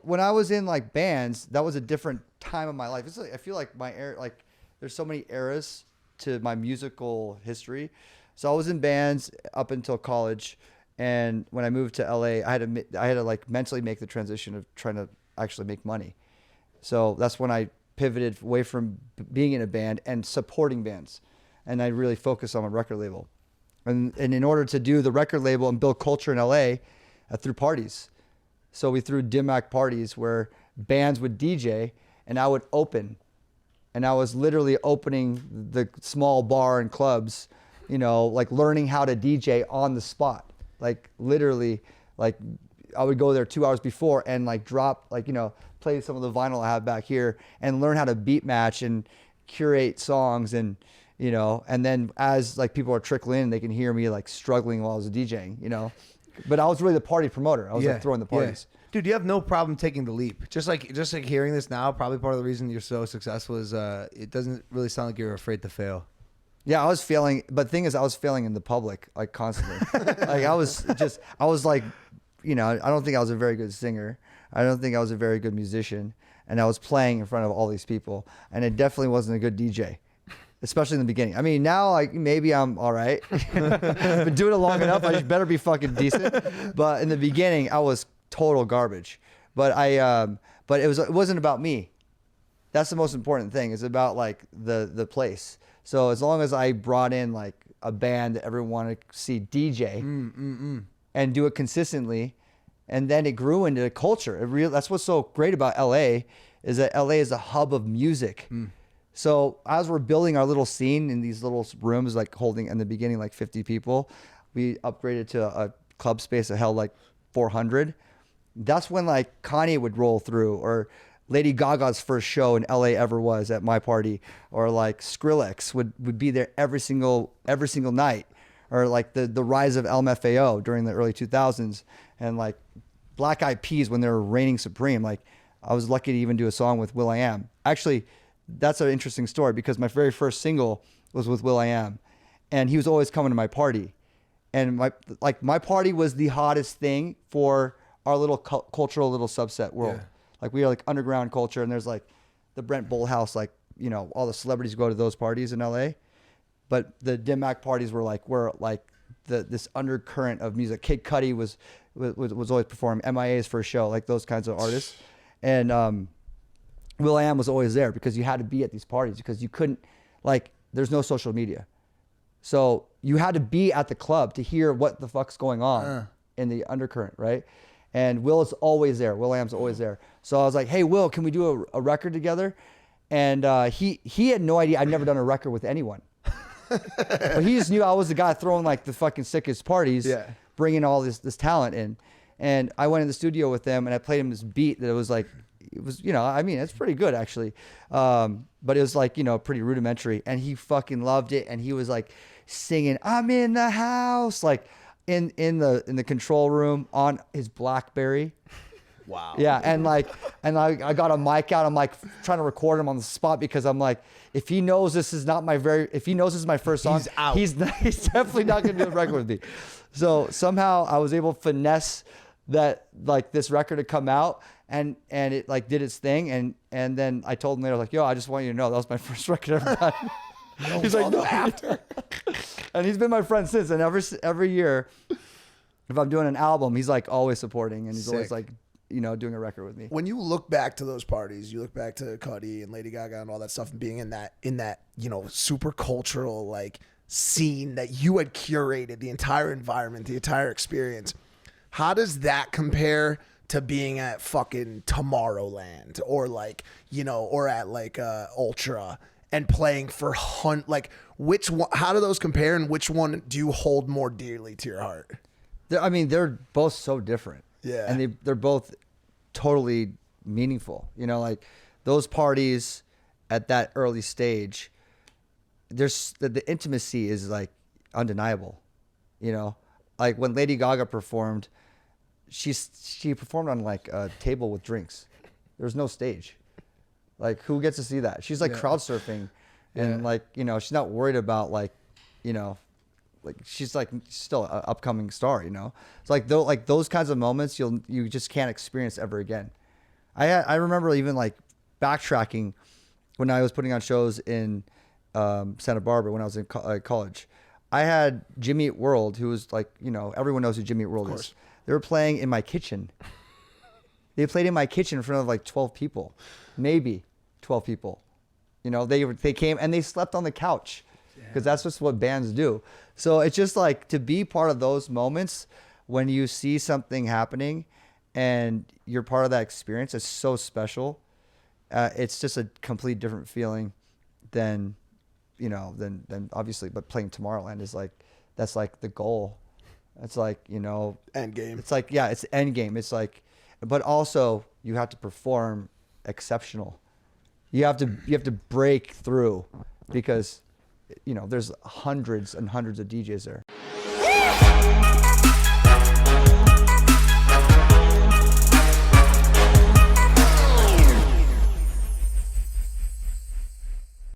when I was in like bands, that was a different time of my life. It's like, I feel like my era, like there's so many eras to my musical history. So I was in bands up until college, and when I moved to LA, I had to like mentally make the transition of trying to actually make money. So that's when I pivoted away from being in a band and supporting bands, and I really focused on a record label. And in order to do the record label and build culture in LA, I threw parties. So we threw DMAC parties where bands would DJ and I would open. And I was literally opening the small bar and clubs, you know, like learning how to DJ on the spot. Like literally, like I would go there 2 hours before and like drop, like, you know, play some of the vinyl I have back here and learn how to beat match and curate songs. And, you know, and then as like people are trickling in, they can hear me like struggling while I was DJing, you know. But I was really the party promoter. I was like throwing the parties. Yeah. Dude, you have no problem taking the leap. Just like hearing this now, probably part of the reason you're so successful is it doesn't really sound like you're afraid to fail. Yeah, I was failing, but the thing is I was failing in the public, like constantly. Like I was like, you know, I don't think I was a very good singer. I don't think I was a very good musician. And I was playing in front of all these people. And it definitely wasn't a good DJ. Especially in the beginning. I mean, now like maybe I'm all right. Been doing it long enough. I better be fucking decent. But in the beginning, I was total garbage. But but it wasn't about me. That's the most important thing. It's about like the place. So as long as I brought in like a band that everyone wanted to see DJ and do it consistently, and then it grew into a culture. That's what's so great about LA is that LA is a hub of music. So as we're building our little scene in these little rooms, like holding in the beginning like 50 people, we upgraded to a club space that held like 400. That's when like Kanye would roll through, or Lady Gaga's first show in LA ever was at my party, or like Skrillex would be there every single night, or like the rise of LMFAO during the early 2000s, and like Black Eyed Peas when they were reigning supreme. Like I was lucky to even do a song with will.i.am. Actually, that's an interesting story because my very first single was with will.i.am, and he was always coming to my party, and my party was the hottest thing for our little cultural little subset world. Yeah. Like we are like underground culture, and there's like the Brent Bull House, like, you know, all the celebrities go to those parties in LA, but the DMAC parties were like this undercurrent of music. Kid Cudi was always performing, MIA's first show, like those kinds of artists, and will.i.am was always there because you had to be at these parties because you couldn't, like, there's no social media. So you had to be at the club to hear what the fuck's going on in the undercurrent, right? And Will is always there. will.i.am's always there. So I was like, hey, Will, can we do a record together? And he had no idea. I'd never done a record with anyone. But he just knew I was the guy throwing like the fucking sickest parties, bringing all this talent in. And I went in the studio with them and I played him this beat that was, you know, I mean, it's pretty good actually. But it was like, you know, pretty rudimentary, and he fucking loved it. And he was like singing, I'm in the house, like in the control room on his BlackBerry. Wow. Yeah. And I got a mic out. I'm like trying to record him on the spot because I'm like, if he knows this is my first song, he's out. He's definitely not going to do a record with me. So somehow I was able to finesse that, like, this record had come out and it like did its thing. And then I told him later, like, yo, I just want you to know that was my first record ever done. He's like, no, after. And he's been my friend since. And every year, if I'm doing an album, he's like always supporting, and he's always like, you know, doing a record with me. When you look back to those parties, you look back to Cudi and Lady Gaga and all that stuff, and being in that, you know, super cultural like scene that you had curated, the entire environment, the entire experience. How does that compare to being at fucking Tomorrowland or like, you know, or at like Ultra and playing for like which one? How do those compare, and which one do you hold more dearly to your heart? I mean, they're both so different. Yeah. And they're both totally meaningful. You know, like those parties at that early stage, there's the intimacy is like undeniable. You know, like when Lady Gaga performed, she performed on like a table with drinks. There was no stage. Like, who gets to see that? She's like crowd surfing, and like, you know, she's not worried about like, you know, like she's like still an upcoming star, you know. It's like those kinds of moments you just can't experience ever again. I remember even like backtracking when I was putting on shows in Santa Barbara when I was in college. I had Jimmy Eat World, who was like, you know, everyone knows who Jimmy Eat World is. They were playing in my kitchen. They played in my kitchen in front of like 12 people, maybe 12 people. You know, they came and they slept on the couch because that's just what bands do. So it's just like to be part of those moments when you see something happening and you're part of that experience. It's so special. It's just a complete different feeling than, you know, than obviously, but playing Tomorrowland is like, that's like the goal. It's like, you know, End game. It's like, yeah, it's end game. It's like, but also you have to perform exceptional. You have to break through because, you know, there's hundreds and hundreds of DJs there.